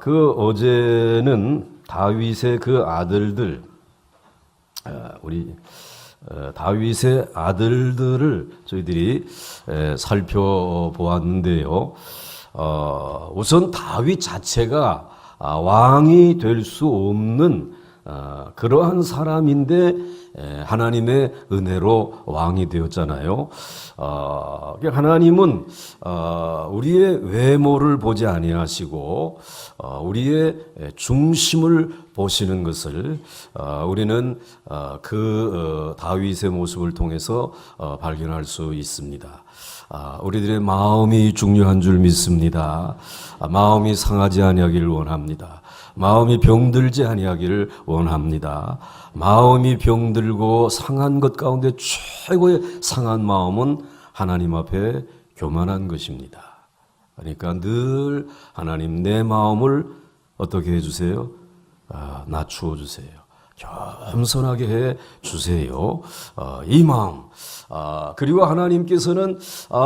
그 어제는 다윗의 그 아들들, 다윗의 아들들을 저희들이 살펴보았는데요. 우선 다윗 자체가 왕이 될 수 없는 그러한 사람인데 하나님의 은혜로 왕이 되었잖아요. 하나님은 우리의 외모를 보지 아니하시고 우리의 중심을 보시는 것을 우리는 그 다윗의 모습을 통해서 발견할 수 있습니다. 우리들의 마음이 중요한 줄 믿습니다. 마음이 상하지 아니하기를 원합니다. 마음이 병들지 아니하기를 원합니다. 마음이 병들고 상한 것 가운데 최고의 상한 마음은 하나님 앞에 교만한 것입니다. 그러니까 늘 하나님 내 마음을 어떻게 해주세요? 낮추어 주세요. 겸손하게 해 주세요. 이 마음. 그리고 하나님께서는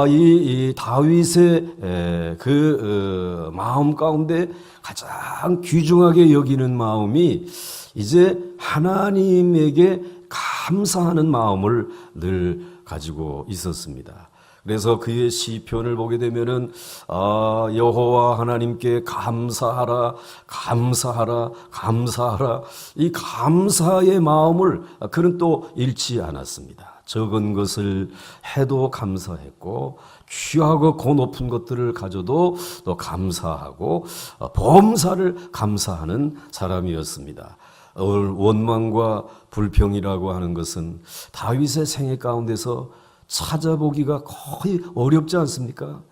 이 다윗의 그 마음 가운데 가장 귀중하게 여기는 마음이 이제 하나님에게 감사하는 마음을 늘 가지고 있었습니다. 그래서 그의 시편을 보게 되면은 여호와 하나님께 감사하라, 감사하라, 감사하라. 이 감사의 마음을 그는 또 잃지 않았습니다. 적은 것을 해도 감사했고 귀하고 고 높은 것들을 가져도 또 감사하고 범사를 감사하는 사람이었습니다. 원망과 불평이라고 하는 것은 다윗의 생애 가운데서 찾아보기가 거의 어렵지 않습니까?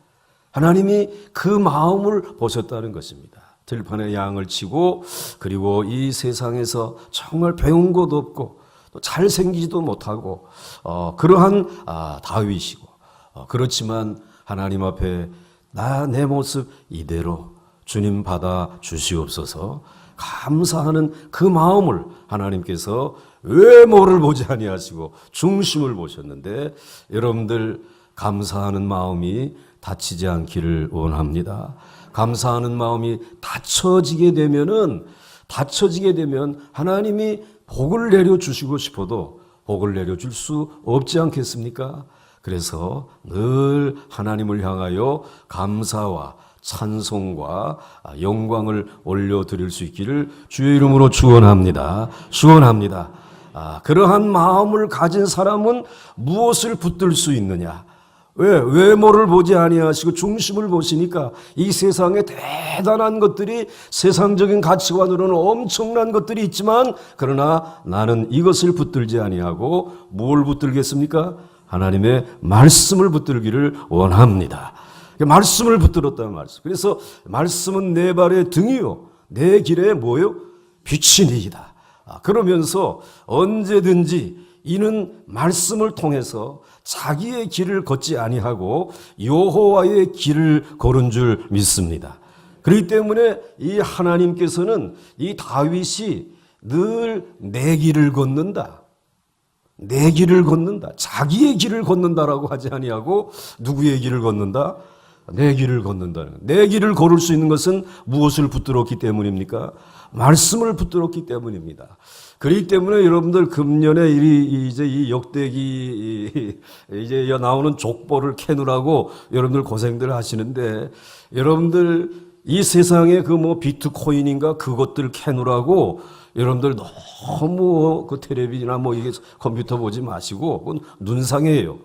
하나님이 그 마음을 보셨다는 것입니다. 들판에 양을 치고 그리고 이 세상에서 정말 배운 것도 없고 또 잘생기지도 못하고 그러한 다윗이고 그렇지만 하나님 앞에 내 모습 이대로 주님 받아 주시옵소서 감사하는 그 마음을 하나님께서 외모를 보지 아니하시고 중심을 보셨는데 여러분들 감사하는 마음이 다치지 않기를 원합니다. 감사하는 마음이 다쳐지게 되면 하나님이 복을 내려주시고 싶어도 복을 내려줄 수 없지 않겠습니까? 그래서 늘 하나님을 향하여 감사와 찬송과 영광을 올려드릴 수 있기를 주의 이름으로 축원합니다. 축원합니다. 그러한 마음을 가진 사람은 무엇을 붙들 수 있느냐? 왜? 외모를 보지 아니하시고 중심을 보시니까 이 세상에 대단한 것들이 세상적인 가치관으로는 엄청난 것들이 있지만 그러나 나는 이것을 붙들지 아니하고 뭘 붙들겠습니까? 하나님의 말씀을 붙들기를 원합니다. 말씀을 붙들었다는 말씀. 그래서 말씀은 내 발의 등이요 내 길에 뭐요? 빛이니이다. 그러면서 언제든지 이는 말씀을 통해서 자기의 길을 걷지 아니하고 여호와의 길을 걸은 줄 믿습니다. 그렇기 때문에 이 하나님께서는 이 다윗이 늘 내 길을 걷는다. 내 길을 걷는다. 자기의 길을 걷는다라고 하지 아니하고 누구의 길을 걷는다? 내 길을 걷는다는. 내 길을 걸을 수 있는 것은 무엇을 붙들었기 때문입니까? 말씀을 붙들었기 때문입니다. 그렇기 때문에 여러분들 금년에 이제 이 역대기 이제 나오는 족보를 캐느라고 여러분들 고생들 하시는데 여러분들 이 세상에 그 뭐 비트코인인가 그것들 캐느라고 여러분들 너무 그 텔레비전이나 뭐 이게 컴퓨터 보지 마시고 그건 눈상이에요.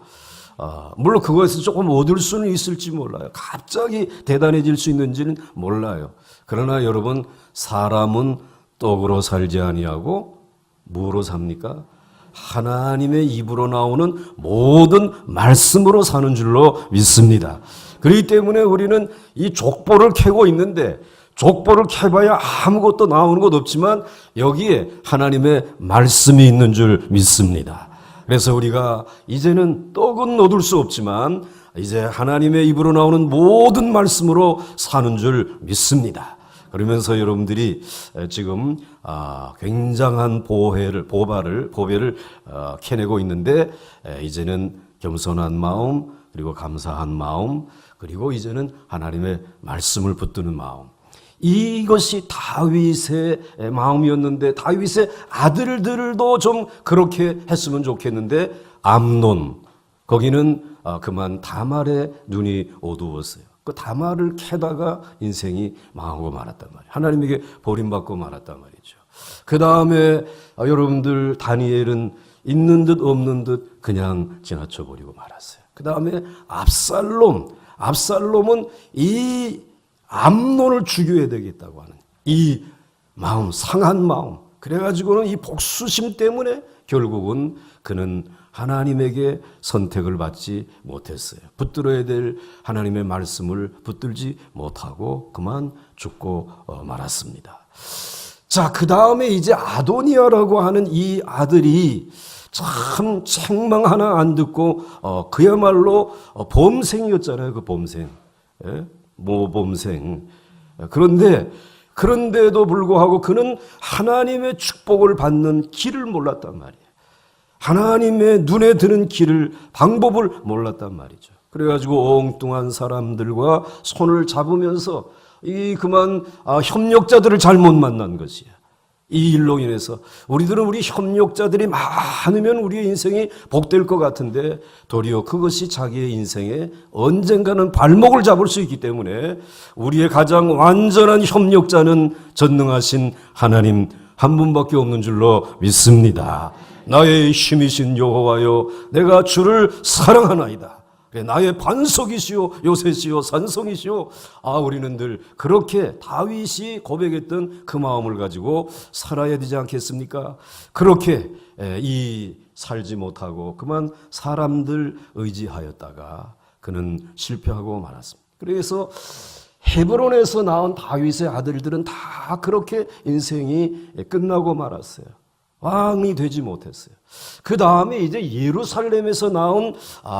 물론 그거에서 조금 얻을 수는 있을지 몰라요. 갑자기 대단해질 수 있는지는 몰라요. 그러나 여러분 사람은 떡으로 살지 아니하고 무엇으로 삽니까? 하나님의 입으로 나오는 모든 말씀으로 사는 줄로 믿습니다. 그렇기 때문에 우리는 이 족보를 캐고 있는데 족보를 캐봐야 아무것도 나오는 것 없지만 여기에 하나님의 말씀이 있는 줄 믿습니다. 그래서 우리가 이제는 떡은 얻을 수 없지만 이제 하나님의 입으로 나오는 모든 말씀으로 사는 줄 믿습니다. 그러면서 여러분들이 지금 굉장한 보배를 캐내고 있는데 이제는 겸손한 마음 그리고 감사한 마음 그리고 이제는 하나님의 말씀을 붙드는 마음 이것이 다윗의 마음이었는데 다윗의 아들들도 좀 그렇게 했으면 좋겠는데 암논 거기는 그만 다말의 눈이 어두웠어요. 그 다말을 캐다가 인생이 망하고 말았단 말이에요. 하나님에게 버림받고 말았단 말이죠. 그 다음에 여러분들 다니엘은 있는 듯 없는 듯 그냥 지나쳐버리고 말았어요. 그 다음에 압살롬은 이 암논을 죽여야 되겠다고 하는 이 마음, 상한 마음. 그래가지고는 이 복수심 때문에 결국은 그는 하나님에게 선택을 받지 못했어요. 붙들어야 될 하나님의 말씀을 붙들지 못하고 그만 죽고 말았습니다. 자, 그 다음에 이제 아도니아라고 하는 이 아들이 참 책망 하나 안 듣고 그야말로 범생이었잖아요. 그 범생. 예? 모범생. 그런데도 불구하고 그는 하나님의 축복을 받는 길을 몰랐단 말이에요. 하나님의 눈에 드는 길을, 방법을 몰랐단 말이죠. 그래가지고 엉뚱한 사람들과 손을 잡으면서 그만 협력자들을 잘못 만난 것이야. 이 일로 인해서 우리들은 우리 협력자들이 많으면 우리의 인생이 복될 것 같은데 도리어 그것이 자기의 인생에 언젠가는 발목을 잡을 수 있기 때문에 우리의 가장 완전한 협력자는 전능하신 하나님 한 분밖에 없는 줄로 믿습니다. 나의 힘이신 여호와여, 내가 주를 사랑하나이다. 나의 반석이시오, 요새시오, 산성이시오. 우리는 늘 그렇게 다윗이 고백했던 그 마음을 가지고 살아야 되지 않겠습니까? 그렇게 살지 못하고 그만 사람들 의지하였다가 그는 실패하고 말았습니다. 그래서 헤브론에서 낳은 다윗의 아들들은 다 그렇게 인생이 끝나고 말았어요. 왕이 되지 못했어요. 그 다음에 이제 예루살렘에서 나온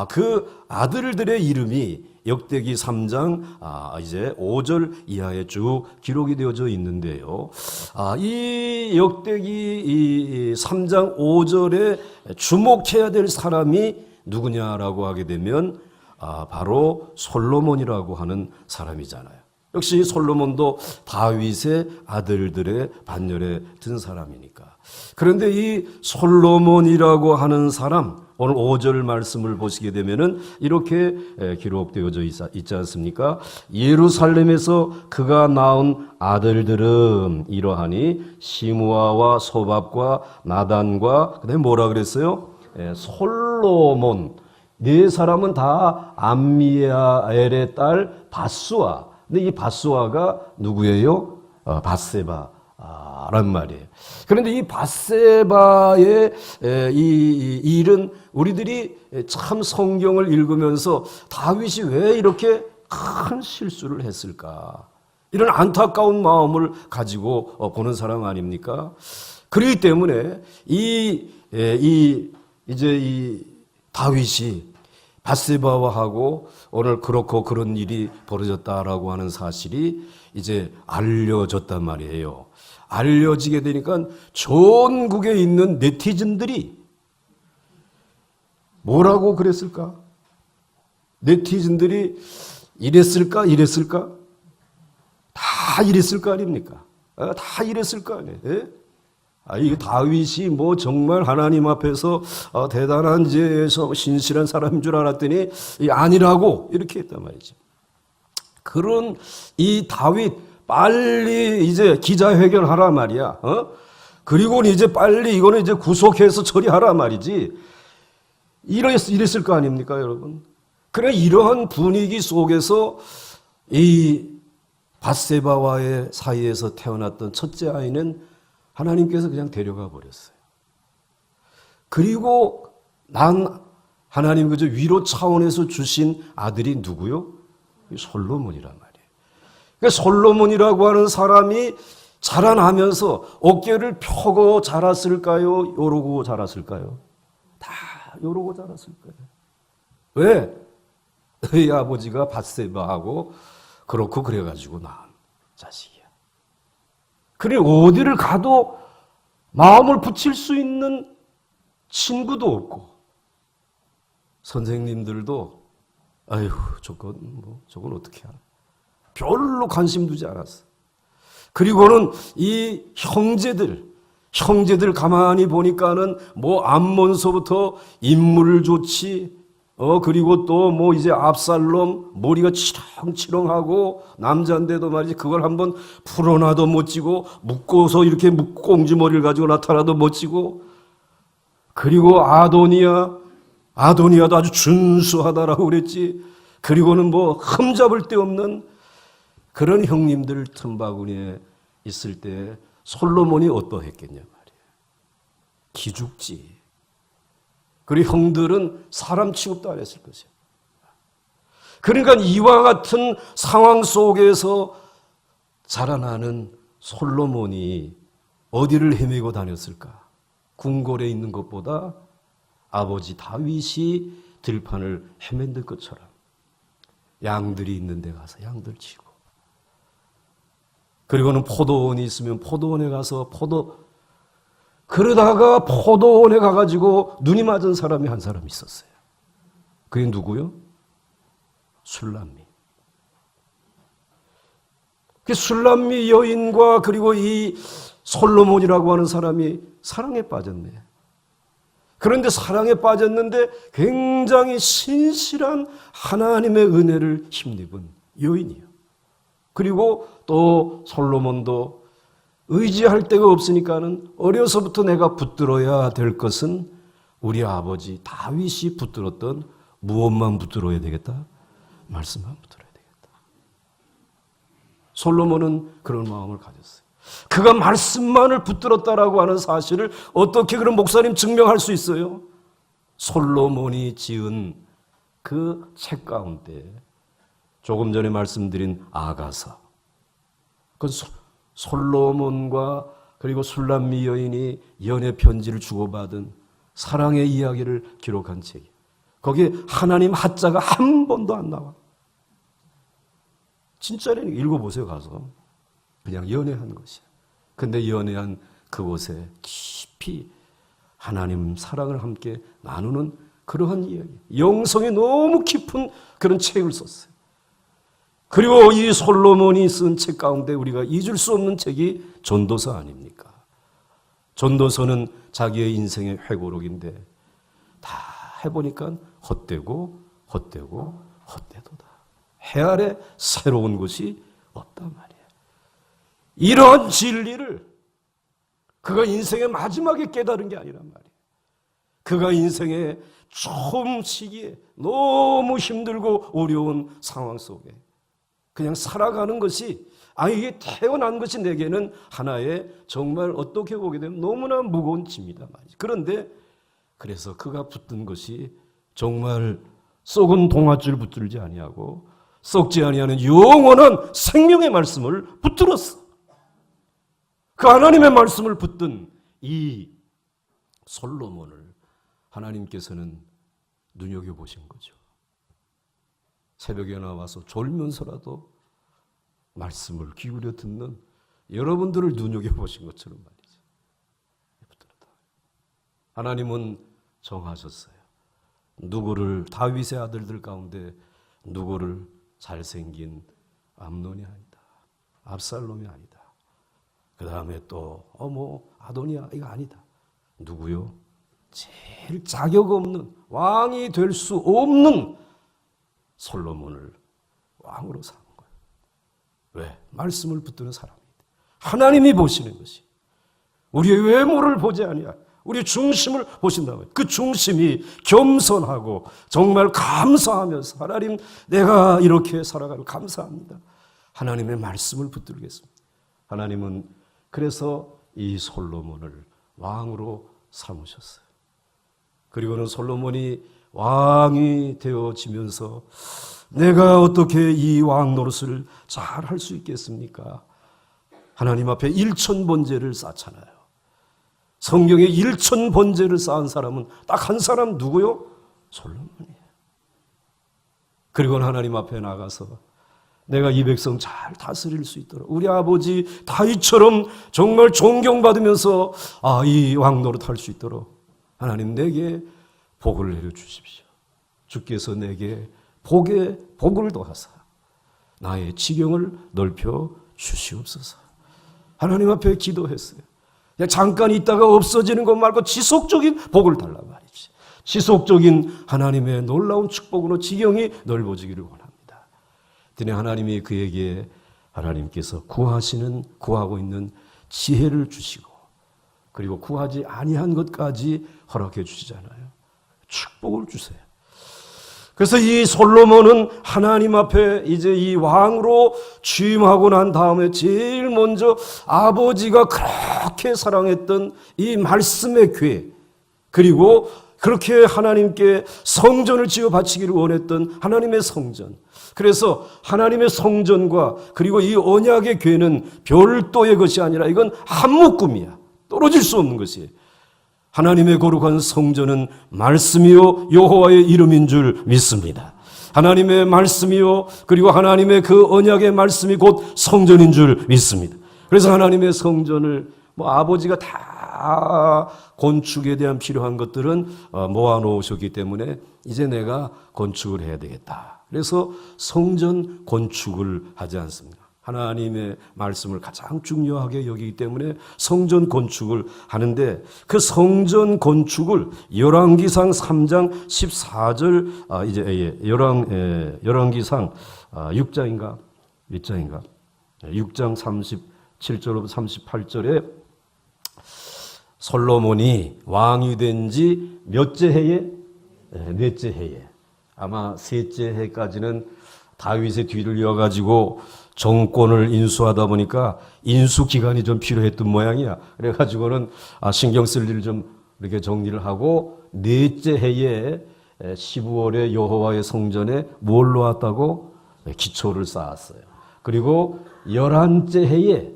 그 아들들의 이름이 역대기 3장 이제 5절 이하에 쭉 기록이 되어져 있는데요. 이 역대기 3장 5절에 주목해야 될 사람이 누구냐라고 하게 되면 바로 솔로몬이라고 하는 사람이잖아요. 역시 솔로몬도 다윗의 아들들의 반열에 든 사람이니까. 그런데 이 솔로몬이라고 하는 사람, 오늘 5절 말씀을 보시게 되면은 이렇게 기록되어져 있지 않습니까? 예루살렘에서 그가 낳은 아들들은 이러하니 시므아와 소밥과 나단과 그다음에 뭐라 그랬어요? 솔로몬. 네 사람은 다 암미야엘의 딸 바스와. 근데 이 바스와가 누구예요? 바세바란 말이에요. 그런데 이 바세바의 이 일은 우리들이 참 성경을 읽으면서 다윗이 왜 이렇게 큰 실수를 했을까? 이런 안타까운 마음을 가지고 보는 사람 아닙니까? 그렇기 때문에 이제 다윗이 바세바와하고 오늘 그렇고 그런 일이 벌어졌다라고 하는 사실이 이제 알려졌단 말이에요. 알려지게 되니까 전국에 있는 네티즌들이 뭐라고 그랬을까? 네티즌들이 이랬을까? 다 이랬을 거 아닙니까? 다 이랬을 거 아니에요. 이 다윗이 뭐 정말 하나님 앞에서 대단한 신실한 사람인 줄 알았더니 아니라고 이렇게 했단 말이죠. 그런 이 다윗 빨리 이제 기자회견 하라 말이야. 그리고 이제 빨리 이거는 이제 구속해서 처리하라 말이지. 이랬을 거 아닙니까, 여러분? 그래 이러한 분위기 속에서 이 밧세바와의 사이에서 태어났던 첫째 아이는 하나님께서 그냥 데려가 버렸어요. 그리고 하나님 그저 위로 차원에서 주신 아들이 누구요? 솔로몬이란 말이에요. 그러니까 솔로몬이라고 하는 사람이 자라나면서 어깨를 펴고 자랐을까요? 요러고 자랐을까요? 다 요러고 자랐을 거예요. 왜? 너희 아버지가 밧세바하고 그렇고 그래가지고 낳은 자식이야. 그래 어디를 가도 마음을 붙일 수 있는 친구도 없고 선생님들도 저건 어떻게 하나 별로 관심 두지 않았어. 그리고는 이 형제들 가만히 보니까는 뭐 암몬서부터 인물 좋지, 그리고 또 뭐 이제 압살롬 머리가 치렁치렁하고 남자인데도 말이지 그걸 한번 풀어놔도 멋지고 묶어서 이렇게 꽁지머리를 가지고 나타나도 멋지고, 그리고 아도니아도 아주 준수하다라고 그랬지. 그리고는 뭐 흠잡을 데 없는 그런 형님들 틈바구니에 있을 때 솔로몬이 어떠했겠냐 말이에요. 기죽지. 그리고 형들은 사람 취급도 안 했을 것이에요. 그러니까 이와 같은 상황 속에서 자라나는 솔로몬이 어디를 헤매고 다녔을까? 궁궐에 있는 것보다 아버지 다윗이 들판을 헤맨들 것처럼 양들이 있는 데 가서 양들 치고, 그리고는 포도원이 있으면 포도원에 가서 그러다가 포도원에 가가지고 눈이 맞은 사람이 한 사람 있었어요. 그게 누구요? 술람미. 그 술람미 여인과 그리고 이 솔로몬이라고 하는 사람이 사랑에 빠졌네. 그런데 사랑에 빠졌는데 굉장히 신실한 하나님의 은혜를 힘입은 여인이에요. 그리고 또 솔로몬도 의지할 데가 없으니까는 어려서부터 내가 붙들어야 될 것은 우리 아버지 다윗이 붙들었던 무엇만 붙들어야 되겠다? 말씀만 붙들어야 되겠다. 솔로몬은 그런 마음을 가졌어요. 그가 말씀만을 붙들었다라고 하는 사실을 어떻게 그런 목사님 증명할 수 있어요? 솔로몬이 지은 그 책 가운데 조금 전에 말씀드린 아가서, 그건 솔로몬과 그리고 술람미 여인이 연애 편지를 주고받은 사랑의 이야기를 기록한 책이에요. 거기에 하나님 하자가 한 번도 안 나와. 진짜라니, 읽어보세요. 가서 그냥 연애한 것이야. 근데 연애한 그곳에 깊이 하나님 사랑을 함께 나누는 그러한 이야기, 영성이 너무 깊은 그런 책을 썼어요. 그리고 이 솔로몬이 쓴 책 가운데 우리가 잊을 수 없는 책이 전도서 아닙니까? 전도서는 자기의 인생의 회고록인데 다 해보니까 헛되고 헛되도다. 해 아래 새로운 것이 없단 말이에요. 이런 진리를 그가 인생의 마지막에 깨달은 게 아니란 말이에요. 그가 인생의 처음 시기에 너무 힘들고 어려운 상황 속에 그냥 살아가는 것이, 이게 태어난 것이 내게는 하나의 정말 어떻게 보게 되면 너무나 무거운 짐이다 말이죠. 그런데 그래서 그가 붙든 것이 정말 썩은 동아줄 붙들지 아니하고 썩지 아니하는 영원한 생명의 말씀을 붙들었어. 그 하나님의 말씀을 붙든 이 솔로몬을 하나님께서는 눈여겨보신 거죠. 새벽에 나와서 졸면서라도 말씀을 기울여 듣는 여러분들을 눈여겨보신 것처럼 말이죠. 하나님은 정하셨어요. 누구를, 다윗의 아들들 가운데 누구를 잘생긴 암논이 아니다, 압살롬이 아니다, 그 다음에 또 아도니아 이거 아니다. 누구요? 제일 자격 없는, 왕이 될 수 없는 솔로몬을 왕으로 삼은 거예요. 왜? 말씀을 붙드는 사람이다. 하나님이 보시는 것이 우리의 외모를 보지 아니하 우리 중심을 보신다고요. 그 중심이 겸손하고 정말 감사하면서 하나님 내가 이렇게 살아가면 감사합니다. 하나님의 말씀을 붙들겠습니다. 하나님은 그래서 이 솔로몬을 왕으로 삼으셨어요. 그리고는 솔로몬이 왕이 되어지면서 내가 어떻게 이 왕 노릇을 잘 할 수 있겠습니까? 하나님 앞에 1000번제를 쌓잖아요. 성경에 1000번제를 쌓은 사람은 딱 한 사람 누구요? 솔로몬이에요. 그리고는 하나님 앞에 나가서 내가 이 백성 잘 다스릴 수 있도록 우리 아버지 다윗처럼 정말 존경받으면서 이 왕 노릇 할 수 있도록 하나님 내게 복을 내려주십시오. 주께서 내게 복을 더하사 나의 지경을 넓혀 주시옵소서. 하나님 앞에 기도했어요. 그냥 잠깐 있다가 없어지는 것 말고 지속적인 복을 달라 말이지. 지속적인 하나님의 놀라운 축복으로 지경이 넓어지기를 원합니다. 드디어 하나님이 그에게 하나님께서 구하고 있는 지혜를 주시고 그리고 구하지 아니한 것까지 허락해 주시잖아요. 축복을 주세요. 그래서 이 솔로몬은 하나님 앞에 이제 이 왕으로 취임하고 난 다음에 제일 먼저 아버지가 그렇게 사랑했던 이 말씀의 궤, 그리고 그렇게 하나님께 성전을 지어 바치기를 원했던 하나님의 성전. 그래서 하나님의 성전과 그리고 이 언약의 궤는 별도의 것이 아니라 이건 한 묶음이야. 떨어질 수 없는 것이에요. 하나님의 거룩한 성전은 말씀이요 여호와의 이름인 줄 믿습니다. 하나님의 말씀이요 그리고 하나님의 그 언약의 말씀이 곧 성전인 줄 믿습니다. 그래서 하나님의 성전을 아버지가 다 건축에 대한 필요한 것들은 모아놓으셨기 때문에 이제 내가 건축을 해야 되겠다. 그래서 성전 건축을 하지 않습니까? 하나님의 말씀을 가장 중요하게 여기기 때문에 성전 건축을 하는데 그 성전 건축을 열왕기상 3장 14절 이제 열왕기상 6장인가 몇 장인가 6장 37절부터 38절에 솔로몬이 왕이 된 지 몇째 해에? 넷째 해에. 아마 셋째 해까지는 다윗의 뒤를 이어가지고 정권을 인수하다 보니까 인수 기간이 좀 필요했던 모양이야. 그래가지고는 신경 쓸 일을 좀 이렇게 정리를 하고 넷째 해에 12월에 여호와의 성전에 뭘 놓았다고? 기초를 쌓았어요. 그리고 11째 해에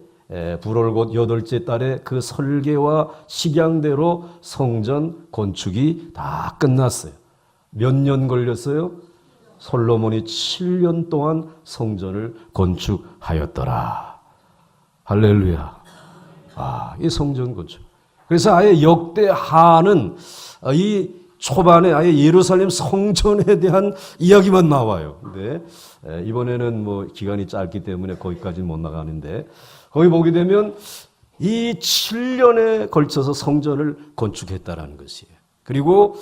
불월곧 8째 달에 그 설계와 식양대로 성전 건축이 다 끝났어요. 몇 년 걸렸어요? 솔로몬이 7년 동안 성전을 건축하였더라. 할렐루야. 이 성전 건축. 그래서 아예 역대하는 이 초반에 아예 예루살렘 성전에 대한 이야기만 나와요. 근데 이번에는 뭐 기간이 짧기 때문에 거기까지는 못 나가는데 거기 보게 되면 이 7년에 걸쳐서 성전을 건축했다라는 것이에요. 그리고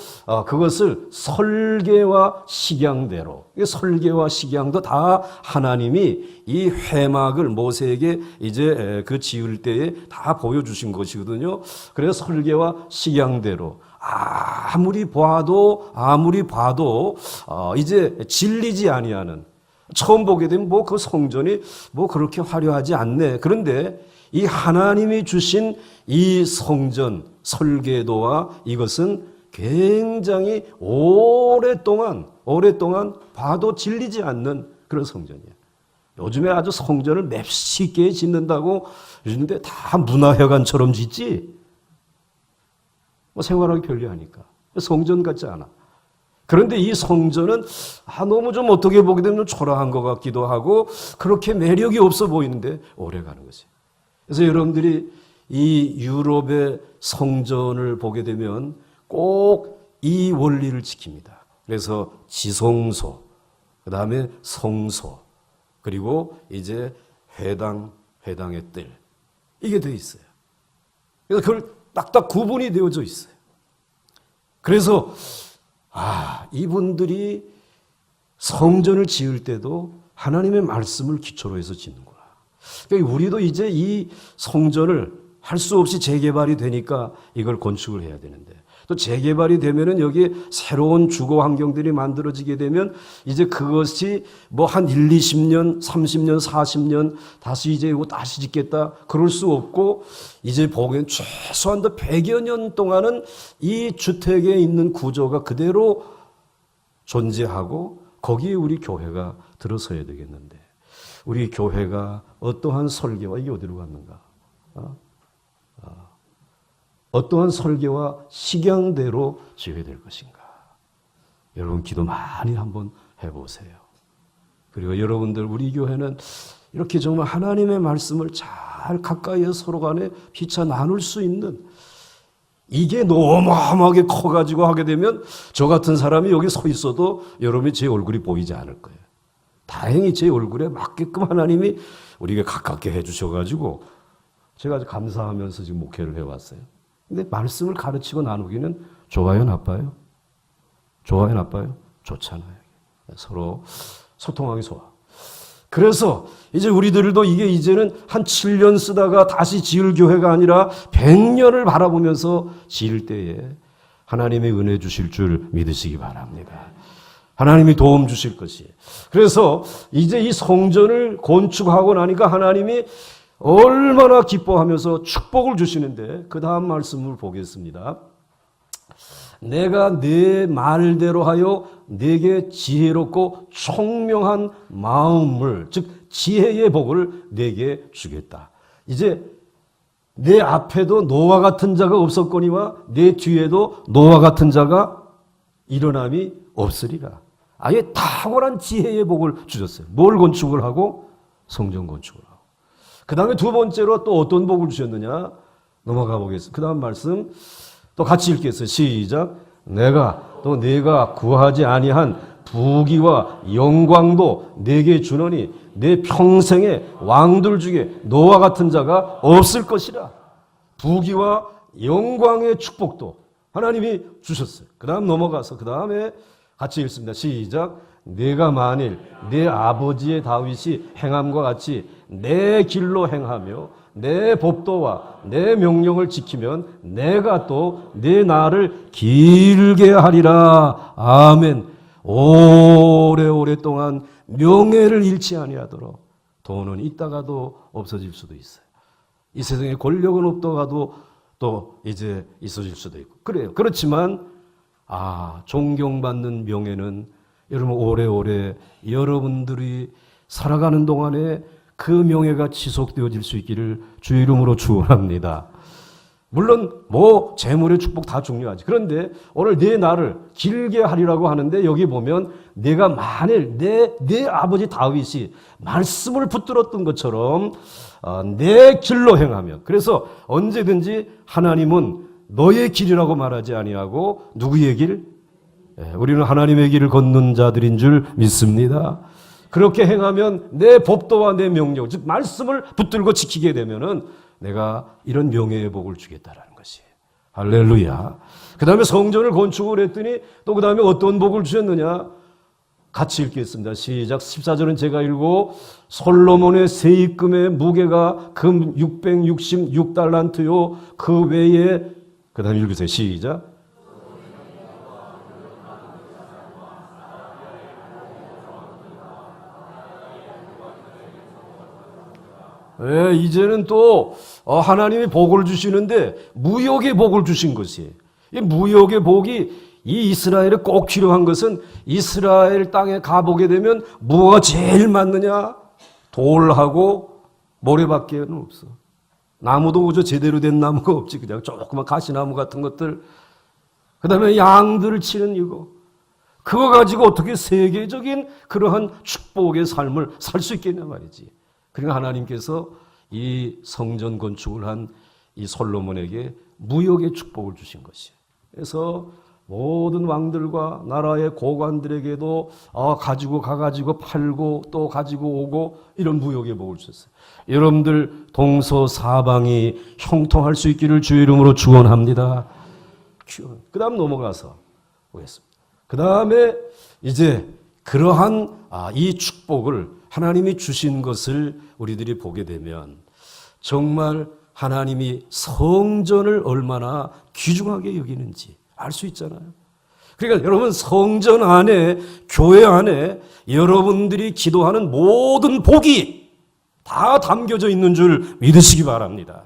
그것을 설계와 식양대로, 설계와 식양도 다 하나님이 이 회막을 모세에게 이제 그 지을 때에 다 보여주신 것이거든요. 그래서 설계와 식양대로 아무리 봐도 이제 질리지 아니하는, 처음 보게 되면 뭐 그 성전이 뭐 그렇게 화려하지 않네. 그런데 이 하나님이 주신 이 성전 설계도와 이것은 굉장히 오랫동안 봐도 질리지 않는 그런 성전이에요. 요즘에 아주 성전을 몇십 개 짓는다고 그러는데 다 문화회관처럼 짓지. 뭐 생활하기 편리하니까. 성전 같지 않아. 그런데 이 성전은 너무 좀 어떻게 보게 되면 초라한 것 같기도 하고 그렇게 매력이 없어 보이는데 오래 가는 거지. 그래서 여러분들이 이 유럽의 성전을 보게 되면 꼭 이 원리를 지킵니다. 그래서 지성소, 그 다음에 성소, 그리고 이제 회당의 뜰. 이게 되어 있어요. 그래서 그걸 딱딱 구분이 되어져 있어요. 그래서 이분들이 성전을 지을 때도 하나님의 말씀을 기초로 해서 짓는구나. 그러니까 우리도 이제 이 성전을 할 수 없이 재개발이 되니까 이걸 건축을 해야 되는데 또 재개발이 되면은 여기에 새로운 주거 환경들이 만들어지게 되면 이제 그것이 뭐 한 1, 20년, 30년, 40년 다시 이제 이거 다시 짓겠다 그럴 수 없고 이제 보기엔 최소한 더 100여 년 동안은 이 주택에 있는 구조가 그대로 존재하고 거기에 우리 교회가 들어서야 되겠는데 우리 교회가 어떠한 설계와 이게 어디로 갔는가? 어떠한 설계와 식양대로 지어야 될 것인가? 여러분 기도 많이 한번 해보세요. 그리고 여러분들 우리 교회는 이렇게 정말 하나님의 말씀을 잘 가까이에서 서로 간에 피차 나눌 수 있는 이게 너무하게 커가지고 하게 되면 저 같은 사람이 여기 서 있어도 여러분이 제 얼굴이 보이지 않을 거예요. 다행히 제 얼굴에 맞게끔 하나님이 우리에게 가깝게 해주셔가지고 제가 아주 감사하면서 지금 목회를 해왔어요. 근데 말씀을 가르치고 나누기는 좋아요, 나빠요? 좋아요, 나빠요? 좋잖아요. 서로 소통하기 좋아. 그래서 이제 우리들도 이게 이제는 한 7년 쓰다가 다시 지을 교회가 아니라 100년을 바라보면서 지을 때에 하나님의 은혜 주실 줄 믿으시기 바랍니다. 하나님이 도움 주실 것이. 그래서 이제 이 성전을 건축하고 나니까 하나님이 얼마나 기뻐하면서 축복을 주시는데 그 다음 말씀을 보겠습니다. 내가 내 말대로 하여 내게 지혜롭고 총명한 마음을, 즉 지혜의 복을 내게 주겠다. 이제 내 앞에도 노아 같은 자가 없었거니와 내 뒤에도 노아 같은 자가 일어남이 없으리라. 아예 탁월한 지혜의 복을 주셨어요. 뭘 건축을 하고? 성전 건축을 하고. 그 다음에 두 번째로 또 어떤 복을 주셨느냐? 넘어가 보겠습니다. 그 다음 말씀 또 같이 읽겠어요. 시작. 내가 구하지 아니한 부귀와 영광도 내게 주노니 내 평생에 왕들 중에 너와 같은 자가 없을 것이라. 부귀와 영광의 축복도 하나님이 주셨어요. 그 다음 넘어가서 그 다음에 같이 읽습니다. 시작. 내가 만일 내 아버지의 다윗이 행함과 같이 내 길로 행하며 내 법도와 내 명령을 지키면 내가 또 내 날을 길게 하리라. 아멘. 오래오랫동안 명예를 잃지 아니하도록. 돈은 있다가도 없어질 수도 있어요. 이 세상에 권력은 없다가도 또 이제 있어질 수도 있고 그래요. 그렇지만 존경받는 명예는 여러분 오래오래 여러분들이 살아가는 동안에 그 명예가 지속되어질 수 있기를 주의 이름으로 축원합니다. 물론 재물의 축복 다 중요하지. 그런데 오늘 내 날을 길게 하리라고 하는데 여기 보면 내가 만일 내 아버지 다윗이 말씀을 붙들었던 것처럼 내 길로 행하며, 그래서 언제든지 하나님은 너의 길이라고 말하지 아니하고 누구의 길? 우리는 하나님의 길을 걷는 자들인 줄 믿습니다. 그렇게 행하면 내 법도와 내 명령, 즉 말씀을 붙들고 지키게 되면은 내가 이런 명예의 복을 주겠다라는 것이에요. 할렐루야. 그 다음에 성전을 건축을 했더니 또 그 다음에 어떤 복을 주셨느냐? 같이 읽겠습니다. 시작. 14절은 제가 읽고 솔로몬의 세입금의 무게가 금 666달란트요. 그 외에 그 다음에 읽으세요. 시작. 이제는 또 하나님이 복을 주시는데 무역의 복을 주신 것이에요. 이 무역의 복이 이 이스라엘에 꼭 필요한 것은 이스라엘 땅에 가보게 되면 뭐가 제일 많느냐? 돌하고 모래밖에 없어. 나무도 그저 제대로 된 나무가 없지. 그냥 조그만 가시나무 같은 것들. 그 다음에 양들을 치는 이거. 그거 가지고 어떻게 세계적인 그러한 축복의 삶을 살 수 있겠냐 말이지. 그러니까 하나님께서 이 성전 건축을 한 이 솔로몬에게 무역의 축복을 주신 것이에요. 그래서 모든 왕들과 나라의 고관들에게도 가지고 가가지고 팔고 또 가지고 오고 이런 무역의 복을 주셨어요. 여러분들 동서사방이 형통할 수 있기를 주의 이름으로 축원합니다. 그 다음 넘어가서 보겠습니다. 그 다음에 이제 그러한 이 축복을 하나님이 주신 것을 우리들이 보게 되면 정말 하나님이 성전을 얼마나 귀중하게 여기는지 알 수 있잖아요. 그러니까 여러분 성전 안에, 교회 안에 여러분들이 기도하는 모든 복이 다 담겨져 있는 줄 믿으시기 바랍니다.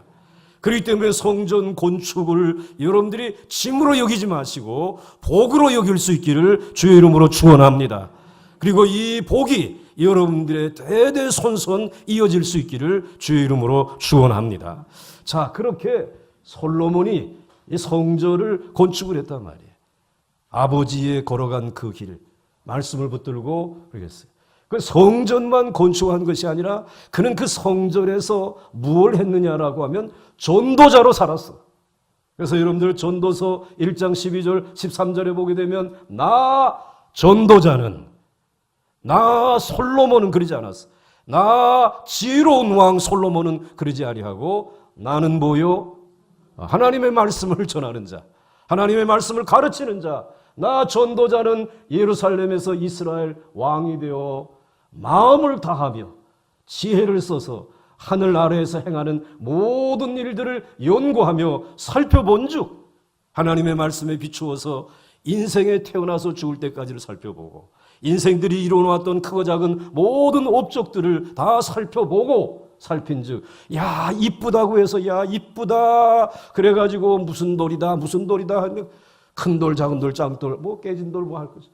그렇기 때문에 성전 건축을 여러분들이 짐으로 여기지 마시고 복으로 여길 수 있기를 주의 이름으로 축원합니다. 그리고 이 복이 여러분들의 대대손손 이어질 수 있기를 주의 이름으로 축원합니다. 자, 그렇게 솔로몬이 이 성전을 건축을 했단 말이에요. 아버지의 걸어간 그 길, 말씀을 붙들고 그러겠어요. 그 성전만 건축한 것이 아니라 그는 그 성전에서 무엇을 했느냐라고 하면 전도자로 살았어. 그래서 여러분들 전도서 1장 12절 13절에 보게 되면 나 전도자는, 나 솔로몬은 그러지 않았어. 나 지혜로운 왕 솔로몬은 그러지 아니하고 나는 뭐요? 하나님의 말씀을 전하는 자, 하나님의 말씀을 가르치는 자, 나 전도자는 예루살렘에서 이스라엘 왕이 되어 마음을 다하며 지혜를 써서 하늘 아래에서 행하는 모든 일들을 연구하며 살펴본 즉 하나님의 말씀에 비추어서 인생에 태어나서 죽을 때까지를 살펴보고 인생들이 이루어왔던 크고 작은 모든 업적들을 다 살펴보고 살핀즉 야 이쁘다고 해서 야 이쁘다 그래가지고 무슨 돌이다 무슨 돌이다 하면 큰 돌 작은 돌 짱돌 뭐 깨진 돌 뭐 할 거지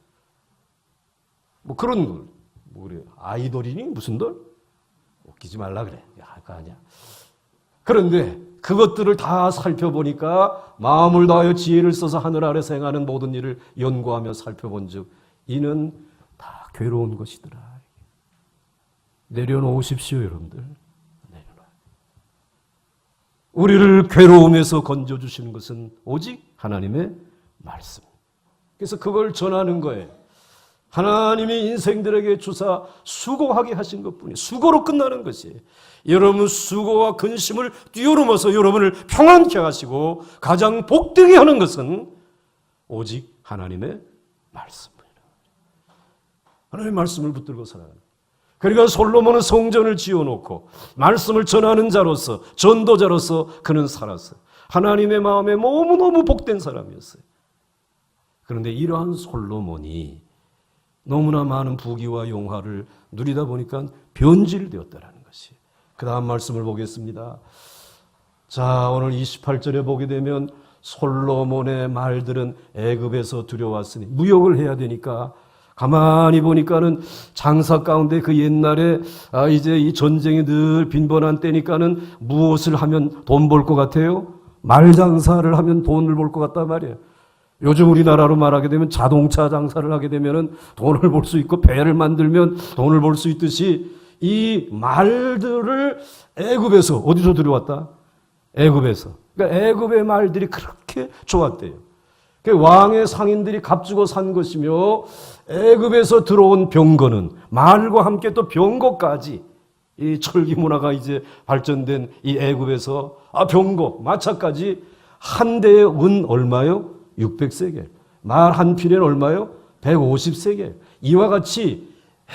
뭐 그런 돌 뭐 그래 아이돌이니 무슨 돌 웃기지 말라 그래 야 그거 아니야. 그런데 그것들을 다 살펴보니까 마음을 다하여 지혜를 써서 하늘 아래서 행하는 모든 일을 연구하며 살펴본즉 이는 다 괴로운 것이더라. 내려놓으십시오 여러분들. 내려놔. 우리를 괴로움에서 건져주시는 것은 오직 하나님의 말씀. 그래서 그걸 전하는 거예요. 하나님이 인생들에게 주사 수고하게 하신 것뿐이에요. 수고로 끝나는 것이에요. 여러분 수고와 근심을 뛰어넘어서 여러분을 평안케 하시고 가장 복되게 하는 것은 오직 하나님의 말씀입니다. 하나님의 말씀을 붙들고 살아가는 거예요. 그러니까 솔로몬은 성전을 지어놓고 말씀을 전하는 자로서 전도자로서 그는 살았어요. 하나님의 마음에 너무너무 복된 사람이었어요. 그런데 이러한 솔로몬이 너무나 많은 부귀와 용화를 누리다 보니까 변질되었다라는 것이. 그 다음 말씀을 보겠습니다. 자, 오늘 28절에 보게 되면 솔로몬의 말들은 애굽에서 들여왔으니 무역을 해야 되니까 가만히 보니까는 장사 가운데 그 옛날에 이제 이 전쟁이 늘 빈번한 때니까는 무엇을 하면 돈 벌 것 같아요? 말 장사를 하면 돈을 벌 것 같단 말이에요. 요즘 우리나라로 말하게 되면 자동차 장사를 하게 되면 돈을 벌 수 있고 배를 만들면 돈을 벌 수 있듯이 이 말들을 애굽에서 어디서 들여왔다? 애굽에서. 그러니까 애굽의 말들이 그렇게 좋았대요. 왕의 상인들이 값주고 산 것이며 애굽에서 들어온 병거는 말과 함께 또 병거까지 이 철기 문화가 이제 발전된 이 애굽에서 병거, 마차까지 한 대의 은 얼마요? 600세겔. 말 한 필에는 얼마요? 150세겔. 이와 같이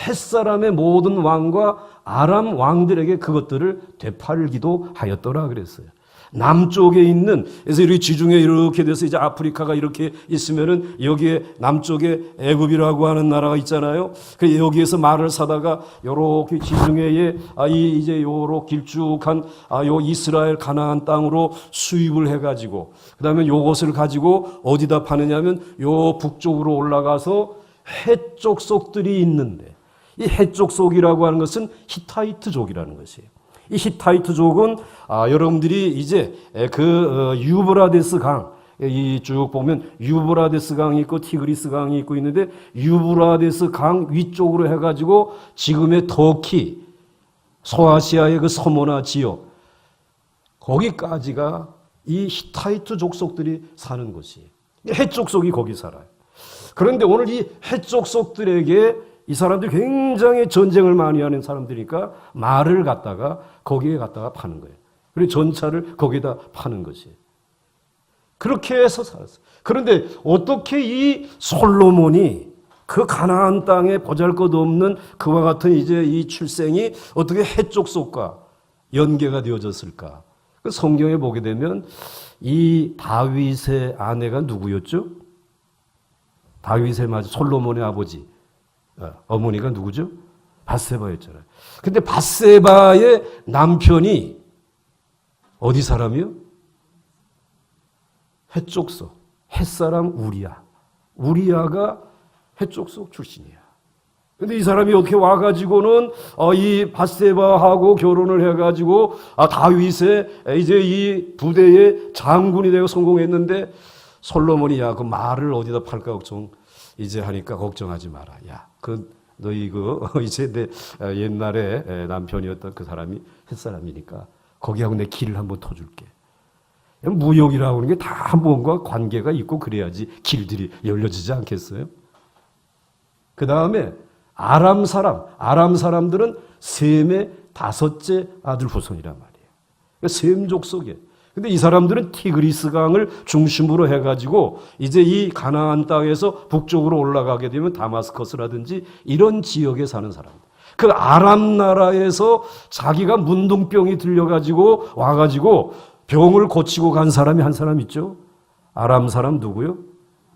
햇사람의 모든 왕과 아람 왕들에게 그것들을 되팔기도 하였더라 그랬어요. 남쪽에 있는, 그래서 이렇게 지중해 이렇게 돼서 이제 아프리카가 이렇게 있으면은 여기에 남쪽에 애굽이라고 하는 나라가 있잖아요. 그 여기에서 말을 사다가 요렇게 지중해에 이제 요렇게 길쭉한 요 이스라엘 가나안 땅으로 수입을 해가지고 그다음에 요것을 가지고 어디다 파느냐면 요 북쪽으로 올라가서 해쪽 속들이 있는데 이 해쪽 속이라고 하는 것은 히타이트족이라는 것이에요. 이 히타이트족은 여러분들이 이제 그 유브라데스 강, 이 쭉 보면 유브라데스 강이 있고 티그리스 강이 있고 있는데 유브라데스 강 위쪽으로 해가지고 지금의 터키, 소아시아의 그 서머나 지역 거기까지가 이 히타이트 족속들이 사는 곳이에요. 해족속이 거기 살아요. 그런데 오늘 이 해족속들에게 이 사람들이 굉장히 전쟁을 많이 하는 사람들이니까 말을 갖다가 거기에 갖다가 파는 거예요. 그리고 전차를 거기에다 파는 것이에요. 그렇게 해서 살았어요. 그런데 어떻게 이 솔로몬이 그 가나안 땅에 보잘것없는 그와 같은 이제 이 출생이 어떻게 해쪽 속과 연계가 되어졌을까? 그 성경에 보게 되면 이 다윗의 아내가 누구였죠? 다윗의 맞아 솔로몬의 아버지. 어머니가 누구죠? 밧세바였잖아요. 근데 밧세바의 남편이 어디 사람이요? 해족속, 햇사람 우리야. 우리야가 해족속 출신이야. 근데 이 사람이 어떻게 와가지고는 이 밧세바하고 결혼을 해가지고 다윗의 이제 이 부대의 장군이 되고 성공했는데 솔로몬이 야 그 말을 어디다 팔까 걱정 이제 하니까 걱정하지 마라. 야 그 너희 이제 내 옛날에 남편이었던 그 사람이 햇사람이니까 거기하고 내 길을 한번 터줄게. 무역이라고 하는 게 다 한 번과 관계가 있고 그래야지 길들이 열려지지 않겠어요? 그 다음에 아람 사람들은 셈의 5째 아들 후손이란 말이에요. 그러니까 셈 족속이에요. 근데 이 사람들은 티그리스 강을 중심으로 해가지고 이제 이 가나안 땅에서 북쪽으로 올라가게 되면 다마스커스라든지 이런 지역에 사는 사람들. 그 아람 나라에서 자기가 문둥병이 들려가지고 와가지고 병을 고치고 간 사람이 한 사람 있죠. 아람 사람 누구요?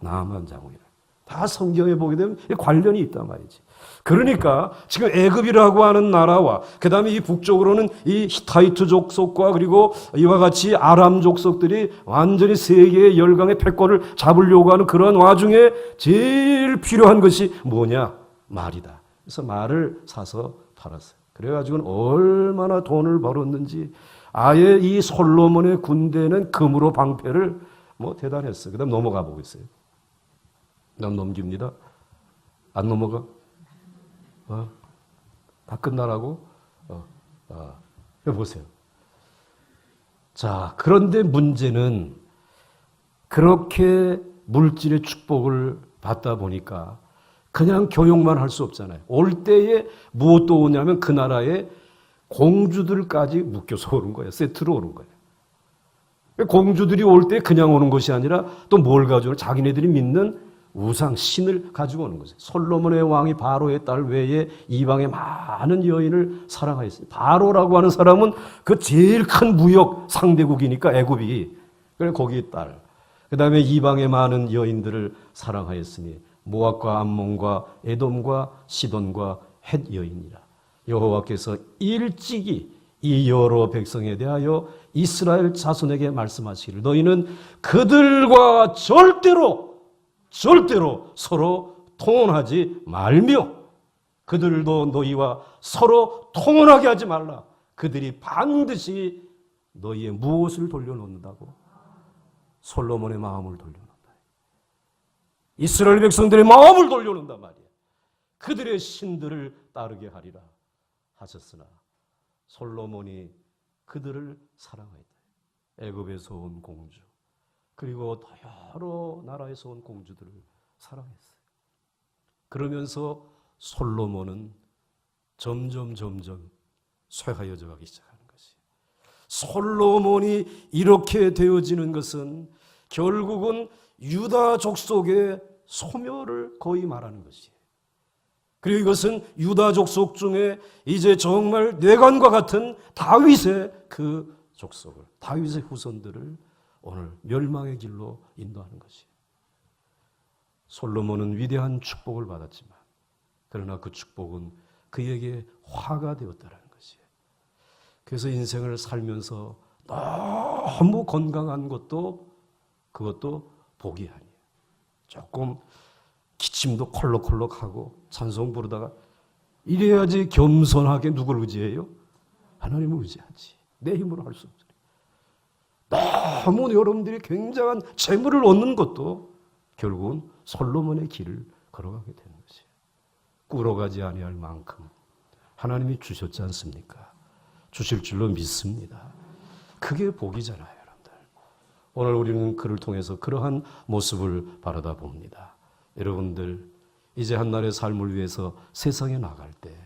나아만 장군이라. 다 성경에 보게 되면 관련이 있단 말이지. 그러니까 지금 애굽이라고 하는 나라와 그 다음에 이 북쪽으로는 이 히타이트 족속과 그리고 이와 같이 아람 족속들이 완전히 세계의 열강의 패권을 잡으려고 하는 그런 와중에 제일 필요한 것이 뭐냐? 말이다. 그래서 말을 사서 팔았어요. 그래가지고는 얼마나 돈을 벌었는지 아예 이 솔로몬의 군대는 금으로 방패를 대단했어요. 그 다음 넘어가 보겠어요. 그 다음 넘깁니다. 안 넘어가? 다 끝나라고? 여기 보세요. 자, 그런데 문제는 그렇게 물질의 축복을 받다 보니까 그냥 교육만 할 수 없잖아요. 올 때에 무엇도 오냐면 그 나라에 공주들까지 묶여서 오는 거예요. 세트로 오는 거예요. 공주들이 올 때 그냥 오는 것이 아니라 또 뭘 가져오는 자기네들이 믿는 우상, 신을 가지고 오는 거죠. 솔로몬의 왕이 바로의 딸 외에 이방의 많은 여인을 사랑하였어요. 바로라고 하는 사람은 그 제일 큰 무역 상대국이니까 애굽이. 그래서 거기에 딸. 그 다음에 이방의 많은 여인들을 사랑하였으니 모압과 암몬과 에돔과 시돈과 헷 여인이라. 여호와께서 일찍이 이 여러 백성에 대하여 이스라엘 자손에게 말씀하시기를 너희는 그들과 절대로 서로 통혼하지 말며 그들도 너희와 서로 통혼하게 하지 말라. 그들이 반드시 너희의 무엇을 돌려놓는다고? 솔로몬의 마음을 돌려놓는다. 이스라엘 백성들의 마음을 돌려놓는단 말이야. 그들의 신들을 따르게 하리라 하셨으나 솔로몬이 그들을 사랑하였다. 애굽에서 온 공주 그리고 여러 나라에서 온 공주들을 사랑했어요. 그러면서 솔로몬은 점점 쇠하여져 가기 시작하는 것이에요. 솔로몬이 이렇게 되어지는 것은 결국은 유다 족속의 소멸을 거의 말하는 것이에요. 그리고 이것은 유다 족속 중에 이제 정말 뇌관과 같은 다윗의 그 족속을, 다윗의 후손들을 오늘 멸망의 길로 인도하는 것이에요. 솔로몬은 위대한 축복을 받았지만 그러나 그 축복은 그에게 화가 되었다는 것이에요. 그래서 인생을 살면서 너무 건강한 것도 그것도 복이 아니에요. 조금 기침도 콜록콜록하고 찬송 부르다가 이래야지 겸손하게 누굴 의지해요? 하나님을 의지하지. 내 힘으로 할 수 없어요. 너무 여러분들이 굉장한 재물을 얻는 것도 결국은 솔로몬의 길을 걸어가게 되는 것이에요. 꿇어가지 아니할 만큼 하나님이 주셨지 않습니까? 주실 줄로 믿습니다. 그게 복이잖아요, 여러분들. 오늘 우리는 그를 통해서 그러한 모습을 바라다 봅니다. 여러분들 이제 한날의 삶을 위해서 세상에 나갈 때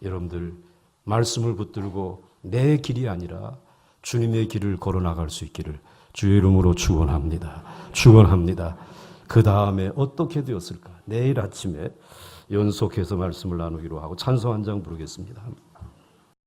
여러분들 말씀을 붙들고 내 길이 아니라 주님의 길을 걸어 나갈 수 있기를 주의 이름으로 축원합니다. 축원합니다. 그 다음에 어떻게 되었을까? 내일 아침에 연속해서 말씀을 나누기로 하고 찬송 한 장 부르겠습니다.